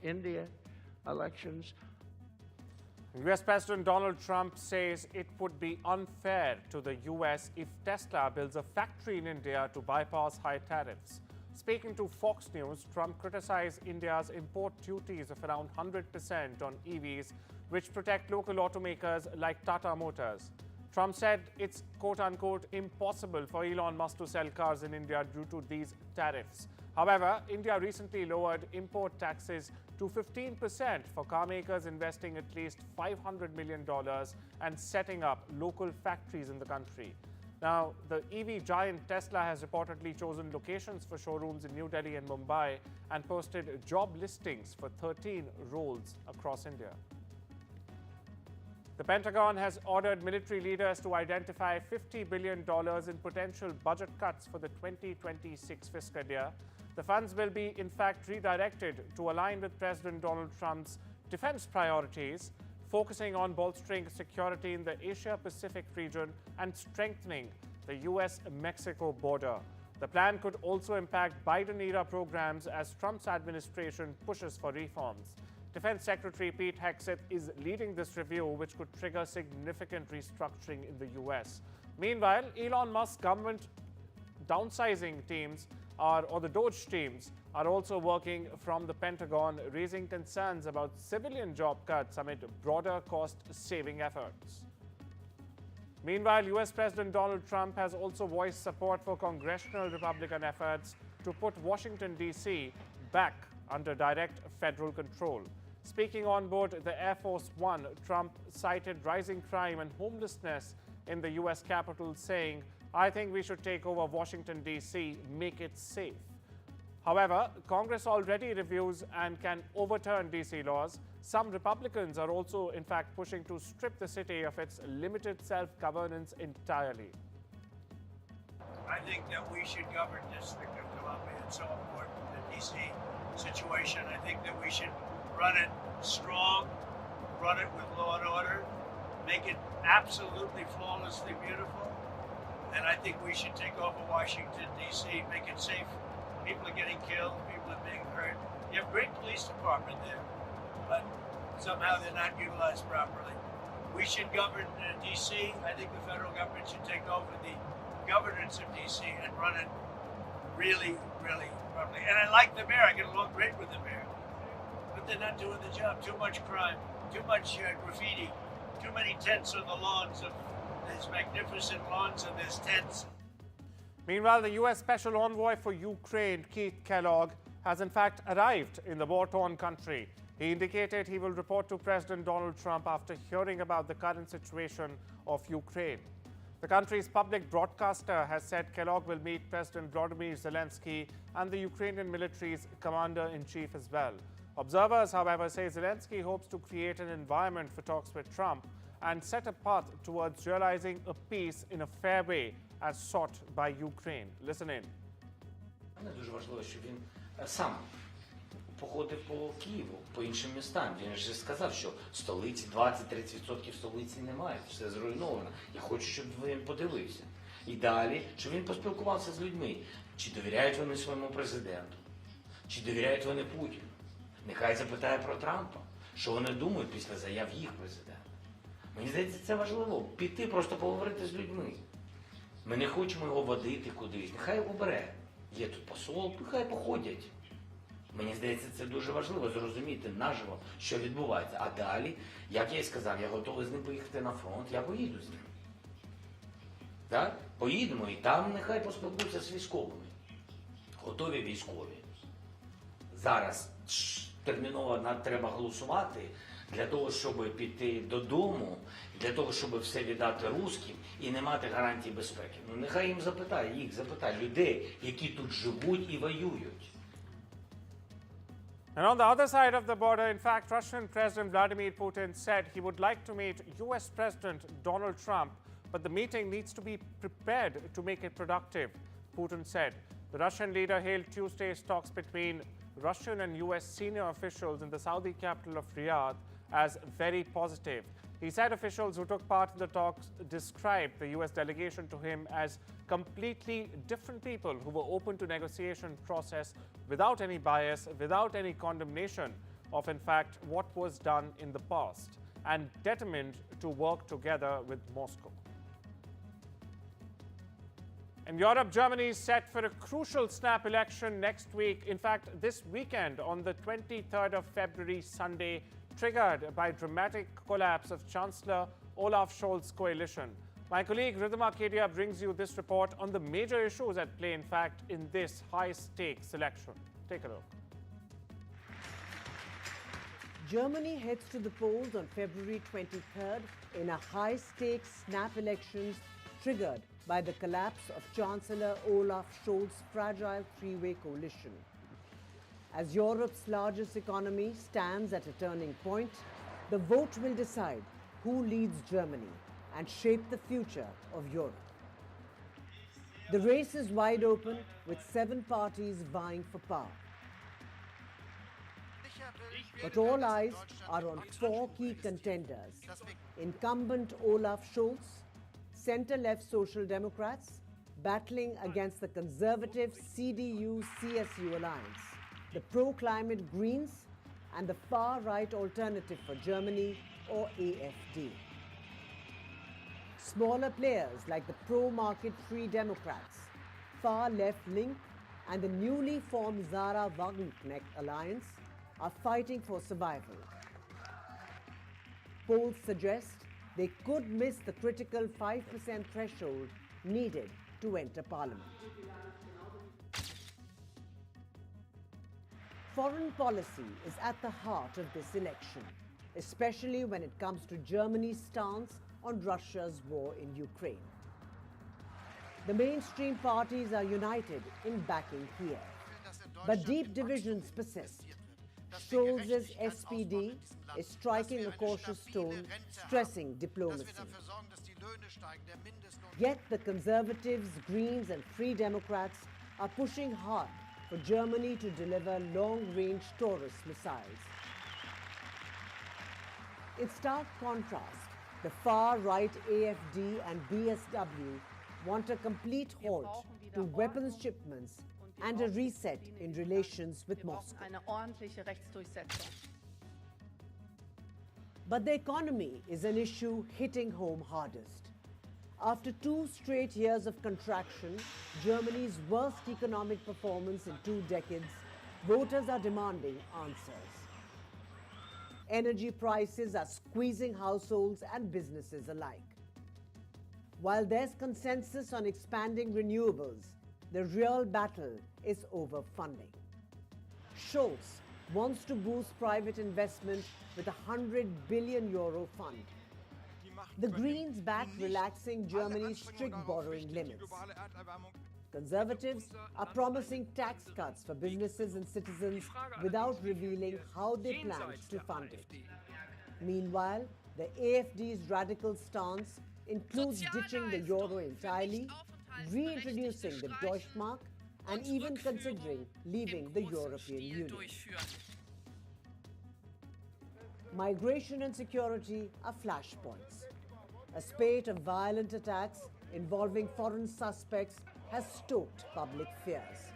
India elections. US President Donald Trump says it would be unfair to the US if Tesla builds a factory in India to bypass high tariffs. Speaking to Fox News, Trump criticized India's import duties of around 100% on EVs, which protect local automakers like Tata Motors. Trump said it's quote-unquote impossible for Elon Musk to sell cars in India due to these tariffs. However, India recently lowered import taxes to 15% for car makers investing at least $500 million and setting up local factories in the country. Now, the EV giant Tesla has reportedly chosen locations for showrooms in New Delhi and Mumbai and posted job listings for 13 roles across India. The Pentagon has ordered military leaders to identify $50 billion in potential budget cuts for the 2026 fiscal year. The funds will be, in fact, redirected to align with President Donald Trump's defense priorities, focusing on bolstering security in the Asia-Pacific region and strengthening the US-Mexico border. The plan could also impact Biden-era programs as Trump's administration pushes for reforms. Defense Secretary Pete Hegseth is leading this review, which could trigger significant restructuring in the US. Meanwhile, Elon Musk's government downsizing teams or the Doge teams are also working from the Pentagon, raising concerns about civilian job cuts amid broader cost-saving efforts. Meanwhile, US President Donald Trump has also voiced support for congressional Republican efforts to put Washington, D.C. back under direct federal control. Speaking on board the Air Force One, Trump cited rising crime and homelessness in the US Capitol, saying, "I think we should take over Washington, D.C., make it safe." However, Congress already reviews and can overturn D.C. laws. Some Republicans are also, in fact, pushing to strip the city of its limited self-governance entirely. I think that we should govern District of Columbia. It's so important, the D.C. situation. I think that we should run it strong, run it with law and order, make it absolutely flawlessly beautiful. And I think we should take over Washington, D.C., make it safe. People are getting killed, people are being hurt. You have a great police department there, but somehow they're not utilized properly. We should govern D.C. I think the federal government should take over the governance of D.C. and run it really, really properly. And I like the mayor. I get along great with the mayor. But they're not doing the job. Too much crime, too much graffiti, too many tents on the lawns of these magnificent lawns and there's tents. Meanwhile, the U.S. Special Envoy for Ukraine, KIIT Kellogg, has in fact arrived in the war-torn country. He indicated he will report to President Donald Trump after hearing about the current situation of Ukraine. The country's public broadcaster has said Kellogg will meet President Volodymyr Zelensky and the Ukrainian military's commander-in-chief as well. Observers, however, say Zelensky hopes to create an environment for talks with Trump and set a path towards realizing a peace in a fair way as sought by Ukraine. Listen in. Дуже важливо, щоб він сам походив по Києву, по іншим містам. Він ж сказав, що столиці 20-30% столиці немає, все зруйновано. Я хочу, щоб він подивився. І далі, щоб він поспілкувався з людьми. Чи довіряють вони своєму президенту? Чи довіряють вони Путіну? Нехай запитає про Трампа, що вони думають після заяв їх президента. Мені здається, це важливо. Піти, просто поговорити з людьми. Ми не хочемо його водити кудись. Нехай обере. Є тут посол, нехай походять. Мені здається, це дуже важливо зрозуміти наживо, що відбувається. А далі, як я і сказав, я готовий з ним поїхати на фронт, я поїду з ним. Так? Поїдемо і там нехай поспілкуються з військовими. Готові військові. Зараз терміново треба голосувати для того, щоб піти додому, для того, щоб все віддати русським і не мати гарантій безпеки. Ну нехай їх запитає людей, які тут живуть і воюють. And on the other side of the border, in fact, Russian President Vladimir Putin said he would like to meet US President Donald Trump, but the meeting needs to be prepared to make it productive, Putin said. The Russian leader hailed Tuesday's talks between Russian and US senior officials in the Saudi capital of Riyadh as very positive. He said officials who took part in the talks described the US delegation to him as completely different people who were open to negotiation process without any bias, without any condemnation of, in fact, what was done in the past and determined to work together with Moscow. In Europe, Germany is set for a crucial snap election next week. In fact, this weekend on the 23rd of February, Sunday, triggered by dramatic collapse of Chancellor Olaf Scholz's coalition. My colleague Rhythm Arcadia brings you this report on the major issues at play, in fact, in this high-stakes election. Take a look. Germany heads to the polls on February 23rd in a high-stakes snap elections triggered by the collapse of Chancellor Olaf Scholz's fragile three-way coalition. As Europe's largest economy stands at a turning point, the vote will decide who leads Germany and shape the future of Europe. The race is wide open, with 7 parties vying for power. But all eyes are on 4 key contenders: incumbent Olaf Scholz, centre-left Social Democrats battling against the conservative CDU-CSU alliance, the pro-climate Greens, and the far-right Alternative for Germany, or AfD. Smaller players like the pro-market Free Democrats, far-left Link, and the newly formed Zara-Wagenknecht alliance are fighting for survival. Polls suggest they could miss the critical 5% threshold needed to enter parliament. Foreign policy is at the heart of this election, especially when it comes to Germany's stance on Russia's war in Ukraine. The mainstream parties are united in backing Kiev, but deep divisions persist. Scholz's SPD is striking a cautious tone, stressing diplomacy. Yet the Conservatives, Greens and Free Democrats are pushing hard for Germany to deliver long-range Taurus missiles. In stark contrast, the far-right AfD and BSW want a complete halt to weapons shipments and a reset in relations with Moscow. But the economy is an issue hitting home hardest. After 2 straight years of contraction, Germany's worst economic performance in 2 decades, voters are demanding answers. Energy prices are squeezing households and businesses alike. While there's consensus on expanding renewables, the real battle is over funding. Scholz wants to boost private investment with a €100 billion fund. The Greens back relaxing Germany's strict borrowing limits. Conservatives are promising tax cuts for businesses and citizens without revealing how they plan to fund it. Meanwhile, the AfD's radical stance includes ditching the euro entirely, reintroducing the Deutschmark, and even considering leaving the European Union. Migration and security are flashpoints. A spate of violent attacks involving foreign suspects has stoked public fears.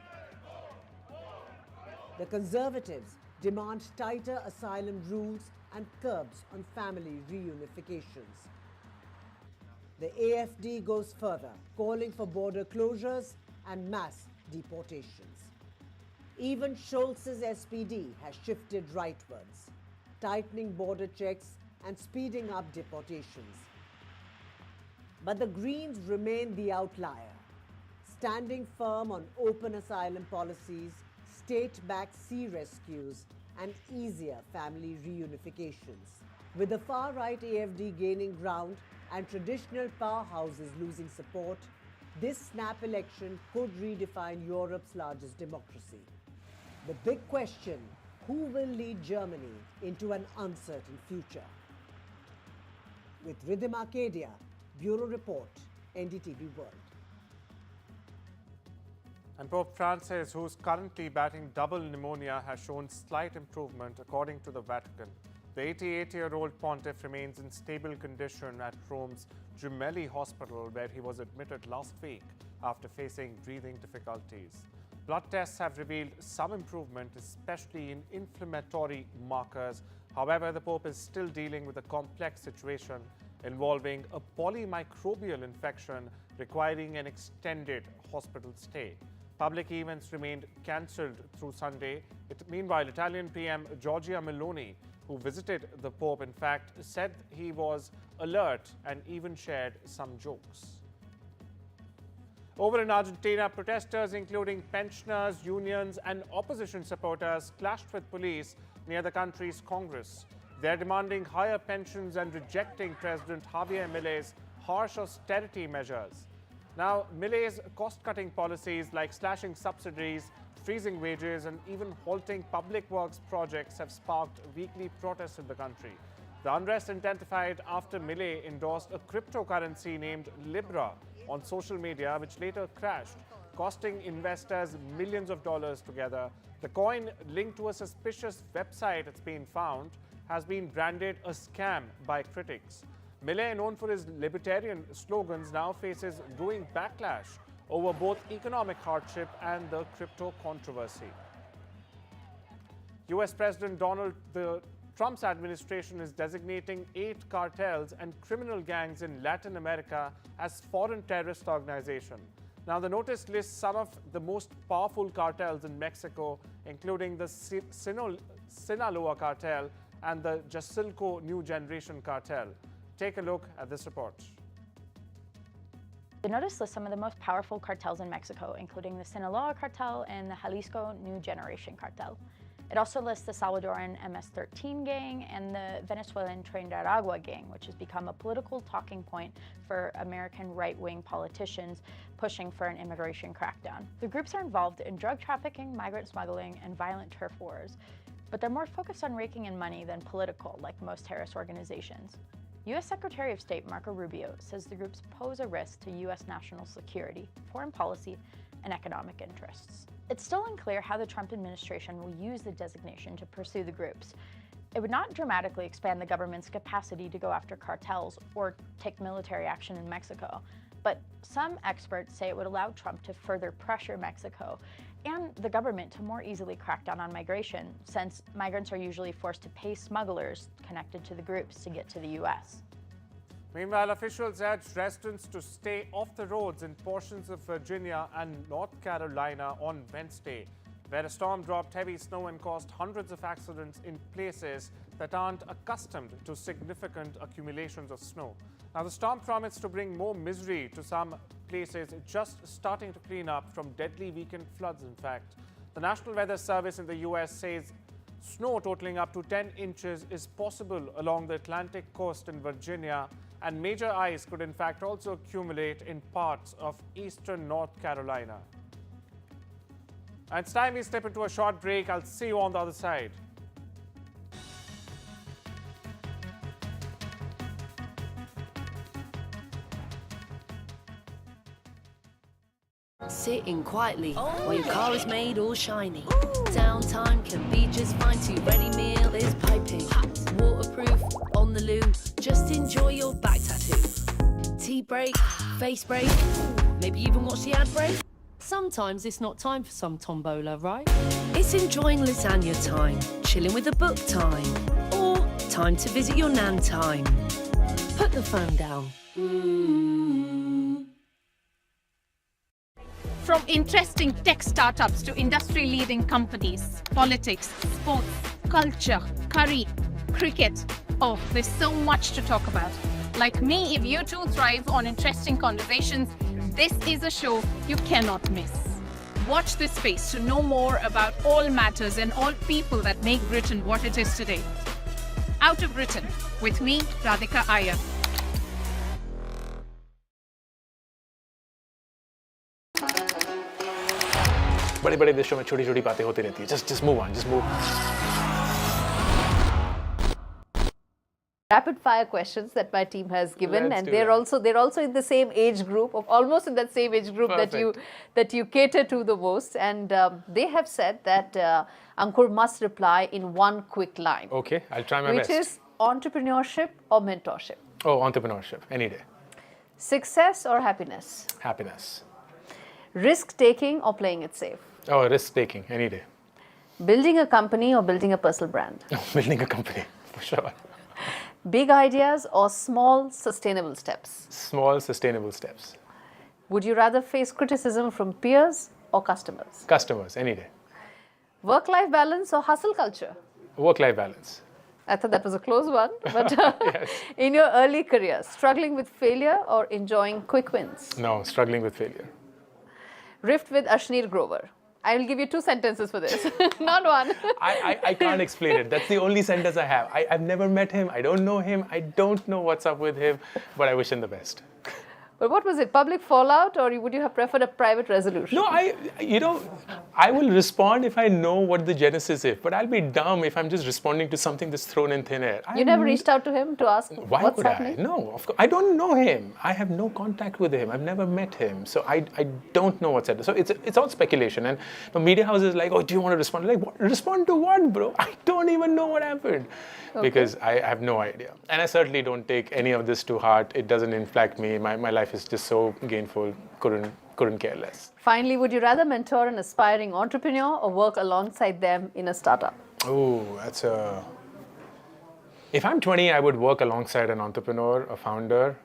The Conservatives demand tighter asylum rules and curbs on family reunifications. The AfD goes further, calling for border closures and mass deportations. Even Scholz's SPD has shifted rightwards, tightening border checks and speeding up deportations. But the Greens remain the outlier, standing firm on open asylum policies, state-backed sea rescues, and easier family reunifications. With the far-right AfD gaining ground and traditional powerhouses losing support, this snap election could redefine Europe's largest democracy. The big question: who will lead Germany into an uncertain future? With Rhythm Arcadia, Bureau Report, NDTV World. And Pope Francis, who's currently battling double pneumonia, has shown slight improvement, according to the Vatican. The 88-year-old pontiff remains in stable condition at Rome's Gemelli Hospital, where he was admitted last week after facing breathing difficulties. blood tests have revealed some improvement, especially in inflammatory markers. However, the Pope is still dealing with a complex situation involving a polymicrobial infection requiring an extended hospital stay. Public events remained cancelled through Sunday. Meanwhile, Italian PM Giorgia Meloni, who visited the Pope, in fact, said he was alert and even shared some jokes. Over in Argentina, protesters, including pensioners, unions and opposition supporters, clashed with police near the country's Congress. They're demanding higher pensions and rejecting President Javier Milei's harsh austerity measures. Now, Milei's cost-cutting policies like slashing subsidies, freezing wages and even halting public works projects have sparked weekly protests in the country. The unrest intensified after Milei endorsed a cryptocurrency named Libra on social media, which later crashed, costing investors millions of dollars together. The coin, linked to a suspicious website it's been found, has been branded a scam by critics. Milei, known for his libertarian slogans, now faces growing backlash over both economic hardship and the crypto controversy. US President Trump's administration is designating 8 cartels and criminal gangs in Latin America as foreign terrorist organizations. Now, the notice lists some of the most powerful cartels in Mexico, including the Sinaloa cartel and the Jasilco New Generation cartel. Take a look at this report. The notice lists some of the most powerful cartels in Mexico, including the Sinaloa cartel and the Jalisco New Generation cartel. It also lists the Salvadoran MS-13 gang and the Venezuelan Tren de Aragua gang, which has become a political talking point for American right-wing politicians pushing for an immigration crackdown. The groups are involved in drug trafficking, migrant smuggling, and violent turf wars, but they're more focused on raking in money than political, like most terrorist organizations. U.S. Secretary of State Marco Rubio says the groups pose a risk to U.S. national security, foreign policy, and economic interests. It's still unclear how the Trump administration will use the designation to pursue the groups. It would not dramatically expand the government's capacity to go after cartels or take military action in Mexico, but some experts say it would allow Trump to further pressure Mexico and the government to more easily crack down on migration, since migrants are usually forced to pay smugglers connected to the groups to get to the U.S. Meanwhile, officials urged residents to stay off the roads in portions of Virginia and North Carolina on Wednesday, where a storm dropped heavy snow and caused hundreds of accidents in places that aren't accustomed to significant accumulations of snow. Now, the storm promised to bring more misery to some places, just starting to clean up from deadly weekend floods, in fact. The National Weather Service in the U.S. says snow totaling up to 10 inches is possible along the Atlantic coast in Virginia, and major ice could in fact also accumulate in parts of eastern North Carolina. And it's time we step into a short break. I'll see you on the other side. Sitting quietly while your car is made all shiny. Downtime can be just fine too. Ready meal is piping hot. Waterproof on the loo. Just enjoy your back tattoo. Tea break, face break, maybe even watch the ad break. Sometimes it's not time for some tombola, right? It's enjoying lasagna time, chilling with a book time, or time to visit your nan time. Put the phone down. From interesting tech startups to industry-leading companies, politics, sports, culture, curry, cricket. Oh, there's so much to talk about. Like me, if you too thrive on interesting conversations, this is a show you cannot miss. Watch this space to know more about all matters and all people that make Britain what it is today. Out of Britain, with me, Radhika Iyer. बड़े-बड़े देशों में छोटी-छोटी बातें होती रहती है. Just move on, just move. Rapid fire questions that my team has given, and they're also in the same age group, of almost in that same age group that you cater to the most, and they have said that Ankur must reply in one quick line. Okay, I'll try my best. Which is entrepreneurship or mentorship? Oh, entrepreneurship, any day. Success or happiness? Happiness. Risk taking or playing it safe? Oh, risk-taking, any day. Building a company or building a personal brand? Building a company, for sure. Big ideas or small, sustainable steps? Small, sustainable steps. Would you rather face criticism from peers or customers? Customers, any day. Work-life balance or hustle culture? Work-life balance. I thought that was a close one. But Yes. in your early career, struggling with failure or enjoying quick wins? No, struggling with failure. Rift with Ashneer Grover. I will give you 2 sentences for this, not one. I can't explain it. That's the only sentence I have. I've never met him. I don't know him. I don't know what's up with him, but I wish him the best. But what was it? Public fallout, or would you have preferred a private resolution? No, I will respond if I know what the genesis is, but I'll be dumb if I'm just responding to something that's thrown in thin air. You never reached out to him to ask Why what's would happening? I? No, of course. I don't know him. I have no contact with him. I've never met him. So I don't know what's happening. So it's all speculation. And the media house is like, oh, do you want to respond? Like, what? Respond to what, bro? I don't even know what happened. Okay. Because I have no idea. And I certainly don't take any of this to heart. It doesn't inflect me. My life is just so gainful. Couldn't care less. Finally, would you rather mentor an aspiring entrepreneur or work alongside them in a startup? Oh, that's a... If I'm 20, I would work alongside an entrepreneur, a founder.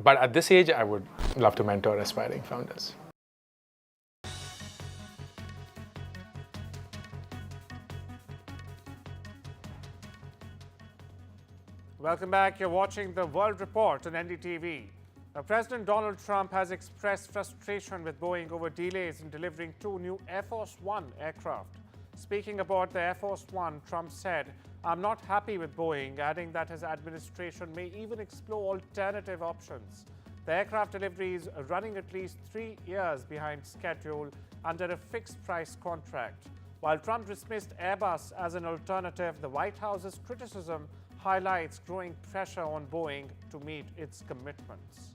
But at this age, I would love to mentor aspiring founders. Welcome back. You're watching The World Report on NDTV. Now, President Donald Trump has expressed frustration with Boeing over delays in delivering 2 new Air Force One aircraft. Speaking about the Air Force One, Trump said, "I'm not happy with Boeing," adding that his administration may even explore alternative options. The aircraft deliveries are running at least 3 years behind schedule under a fixed-price contract. While Trump dismissed Airbus as an alternative, the White House's criticism highlights growing pressure on Boeing to meet its commitments.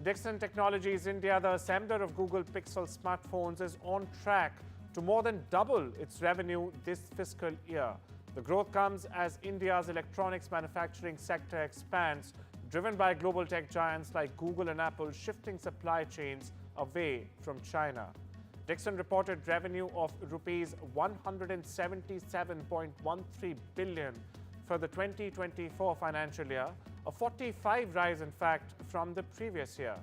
Dixon Technologies India, the assembler of Google Pixel smartphones, is on track to more than double its revenue this fiscal year. The growth comes as India's electronics manufacturing sector expands, driven by global tech giants like Google and Apple shifting supply chains away from China. Dixon reported revenue of rupees 177.13 billion for the 2024 financial year, a 45% rise in fact from the previous year.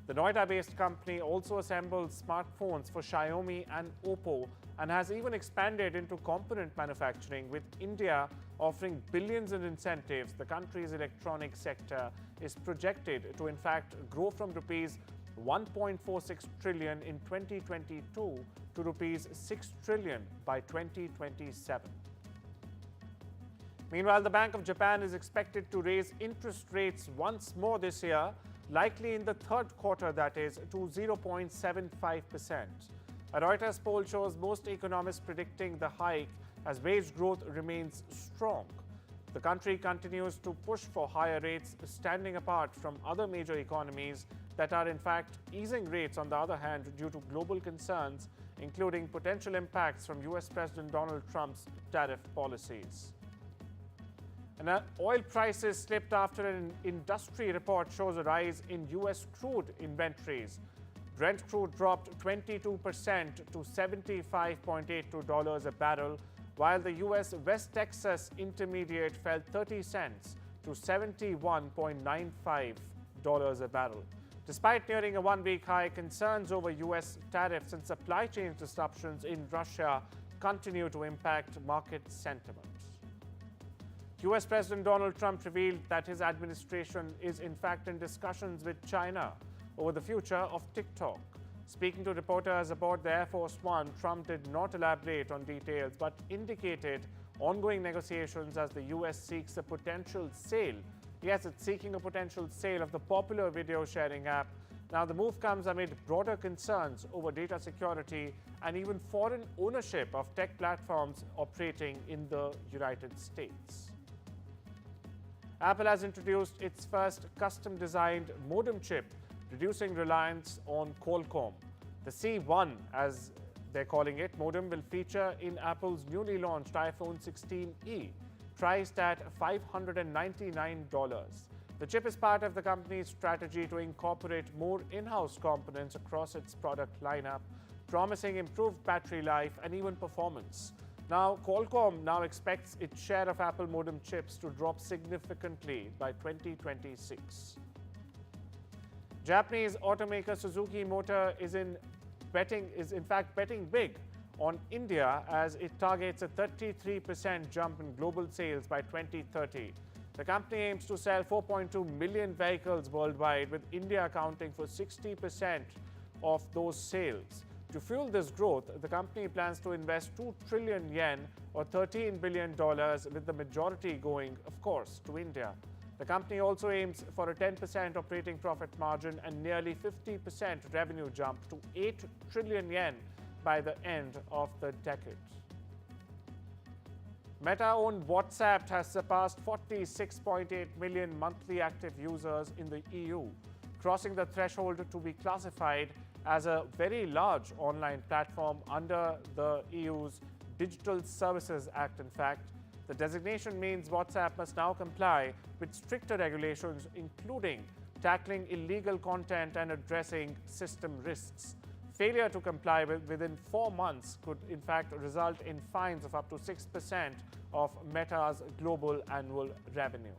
The Noida-based company also assembles smartphones for Xiaomi and Oppo and has even expanded into component manufacturing, with India offering billions in incentives. The country's electronics sector is projected to in fact grow from rupees 1.46 trillion in 2022 to rupees 6 trillion by 2027. Meanwhile, the Bank of Japan is expected to raise interest rates once more this year, likely in the third quarter, that is, to 0.75%. A Reuters poll shows most economists predicting the hike as wage growth remains strong. The country continues to push for higher rates, standing apart from other major economies that are in fact easing rates on the other hand due to global concerns, including potential impacts from US President Donald Trump's tariff policies. And oil prices slipped after an industry report shows a rise in US crude inventories. Brent crude dropped 22% to $75.82 a barrel, while the US West Texas Intermediate fell 30 cents to $71.95 a barrel. Despite nearing a one-week high, concerns over US tariffs and supply chain disruptions in Russia continue to impact market sentiment. US President Donald Trump revealed that his administration is in fact in discussions with China over the future of TikTok. Speaking to reporters aboard the Air Force One, Trump did not elaborate on details but indicated ongoing negotiations as the US seeks a potential sale. Yes, it's seeking a potential sale of the popular video sharing app. Now, the move comes amid broader concerns over data security and even foreign ownership of tech platforms operating in the United States. Apple has introduced its first custom-designed modem chip, reducing reliance on Qualcomm. The C1, as they're calling it, modem will feature in Apple's newly launched iPhone 16e, priced at $599. The chip is part of the company's strategy to incorporate more in-house components across its product lineup. promising improved battery life and even performance. Now, Qualcomm now expects its share of Apple modem chips to drop significantly by 2026. Japanese automaker Suzuki Motor is in fact betting big on India as it targets a 33% jump in global sales by 2030. The company aims to sell 4.2 million vehicles worldwide, with India accounting for 60% of those sales. To fuel this growth, the company plans to invest 2 trillion yen or $13 billion, with the majority going, of course, to India. The company also aims for a 10% operating profit margin and nearly 50% revenue jump to 8 trillion yen by the end of the decade. Meta-owned WhatsApp has surpassed 46.8 million monthly active users in the EU, crossing the threshold to be classified as a very large online platform under the EU's Digital Services Act. In fact, the designation means WhatsApp must now comply with stricter regulations, including tackling illegal content and addressing system risks. Failure to comply within 4 months could in fact result in fines of up to 6% of Meta's global annual revenue.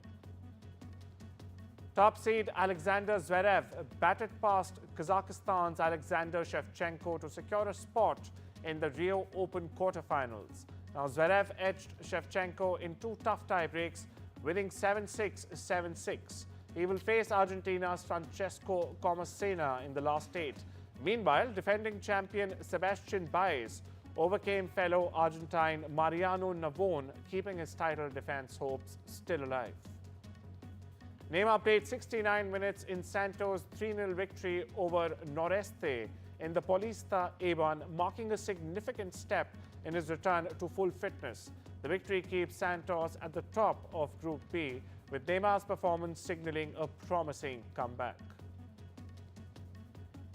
Top seed Alexander Zverev batted past Kazakhstan's Alexander Shevchenko to secure a spot in the Rio Open quarterfinals. Now, Zverev edged Shevchenko in 2 tough tie-breaks, winning 7-6, 7-6. He will face Argentina's Francesco Comasena in the last 8. Meanwhile, defending champion Sebastian Baez overcame fellow Argentine Mariano Navon, keeping his title defense hopes still alive. Neymar played 69 minutes in Santos' 3-0 victory over Noreste in the Paulista A1, marking a significant step in his return to full fitness. The victory keeps Santos at the top of Group B, with Neymar's performance signaling a promising comeback.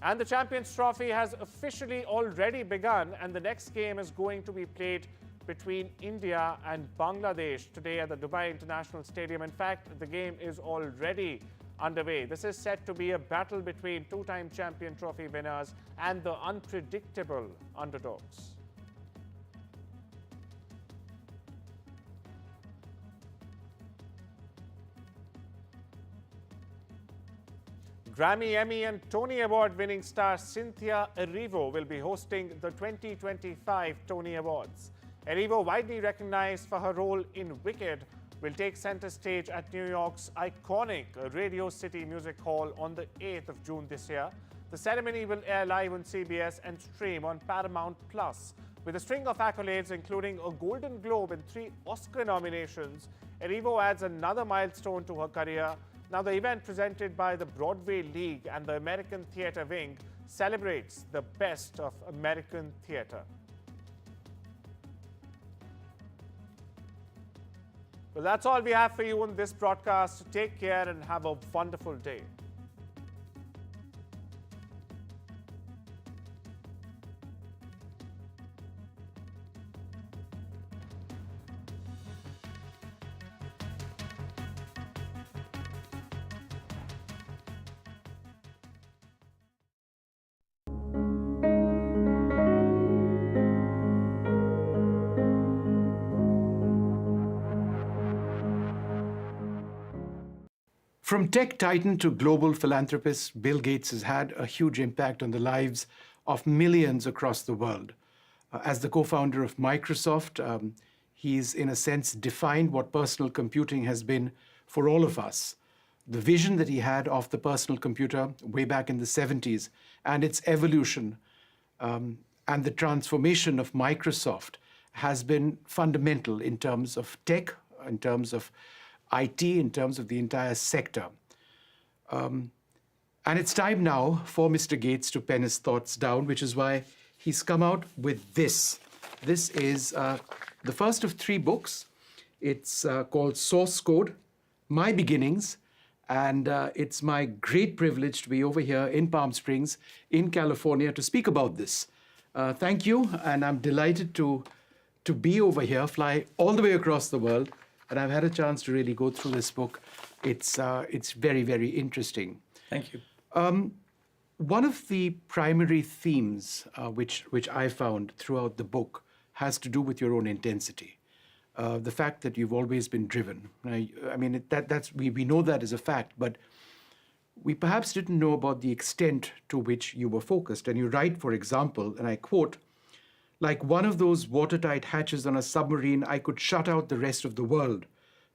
And the Champions Trophy has officially already begun, and the next game is going to be played between India and Bangladesh today at the Dubai International Stadium. In fact, the game is already underway. This is set to be a battle between 2-time champion trophy winners and the unpredictable underdogs. Grammy, Emmy and Tony Award-winning star Cynthia Erivo will be hosting the 2025 Tony Awards. Erivo, widely recognized for her role in Wicked, will take center stage at New York's iconic Radio City Music Hall on the 8th of June this year. The ceremony will air live on CBS and stream on Paramount+. With a string of accolades, including a Golden Globe and 3 Oscar nominations, Erivo adds another milestone to her career. Now, the event, presented by the Broadway League and the American Theatre Wing, celebrates the best of American theatre. Well, that's all we have for you on this broadcast. Take care and have a wonderful day. From tech titan to global philanthropist, Bill Gates has had a huge impact on the lives of millions across the world. As the co-founder of Microsoft, he's in a sense defined what personal computing has been for all of us. The vision that he had of the personal computer way back in the 70s and its evolution and the transformation of Microsoft has been fundamental in terms of tech, in terms of IT, in terms of the entire sector. And it's time now for Mr. Gates to pen his thoughts down, which is why he's come out with this. This is the first of 3 books. It's called Source Code, My Beginnings, and it's my great privilege to be over here in Palm Springs, in California, to speak about this. Thank you, and I'm delighted to be over here, fly all the way across the world, and I've had a chance to really go through this book. It's very, very interesting. Thank you. One of the primary themes which I found throughout the book has to do with your own intensity. The fact that you've always been driven. I mean, we know that as a fact, but we perhaps didn't know about the extent to which you were focused. And you write, for example, and I quote, "Like one of those watertight hatches on a submarine, I could shut out the rest of the world.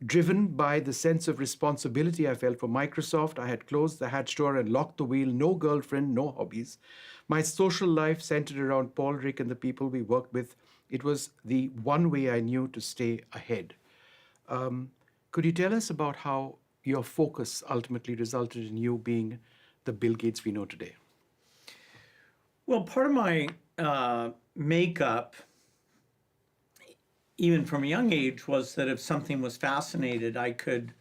Driven by the sense of responsibility I felt for Microsoft, I had closed the hatch door and locked the wheel. No girlfriend, no hobbies. My social life centered around Paul, Rick, and the people we worked with. It was the one way I knew to stay ahead." Could you tell us about how your focus ultimately resulted in you being the Bill Gates we know today? Well, part of my makeup, even from a young age, was that if something was fascinated, I could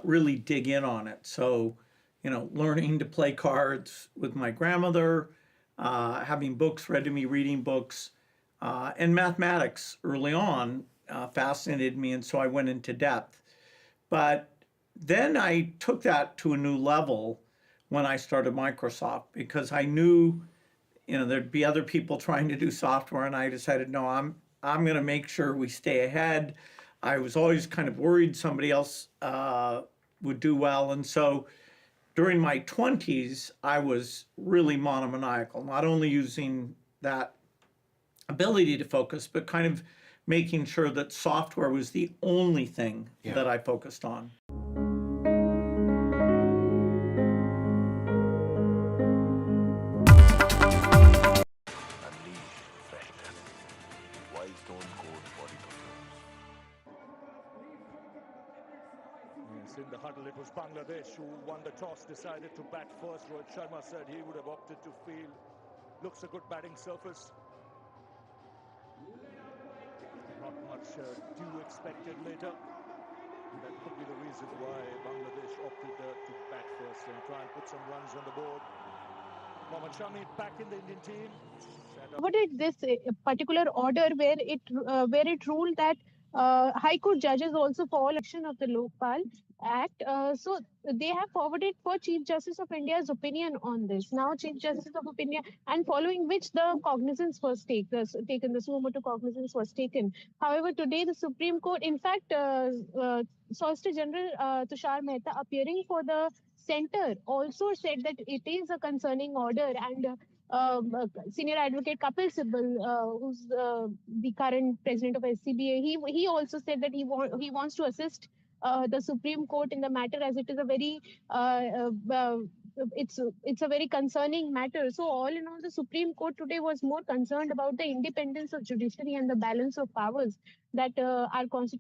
really dig in on it. So, you know, learning to play cards with my grandmother, having books read to me, reading books, and mathematics early on fascinated me, and so I went into depth. But then I took that to a new level when I started Microsoft, because I knew, you know, there'd be other people trying to do software, and I decided, no, I'm going to make sure we stay ahead. I was always kind of worried somebody else would do well, and so during my 20s, I was really monomaniacal, not only using that ability to focus, but kind of making sure that software was the only thing that I focused on. In the huddle, it was Bangladesh who won the toss, decided to bat first. Rohit Sharma said he would have opted to field. Looks a good batting surface. Not much dew expected later. That could be the reason why Bangladesh opted to bat first and try and put some runs on the board. Mohammad Shami back in the Indian team. Forwarded this particular order where it ruled that High Court judges also fall action of the Lokpal Act. So they have forwarded for Chief Justice of India's opinion on this. Now Chief Justice of India, and following which the cognizance was taken, the suo motu cognizance was taken. However, today the Supreme Court, in fact, Solicitor General Tushar Mehta, appearing for the centre, also said that it is a concerning order, and Senior Advocate Kapil Sibal, who's the current president of SCBA, he also said that he wants to assist the Supreme Court in the matter, as it is a very it's a very concerning matter. So all in all, the Supreme Court today was more concerned about the independence of judiciary and the balance of powers that our constitution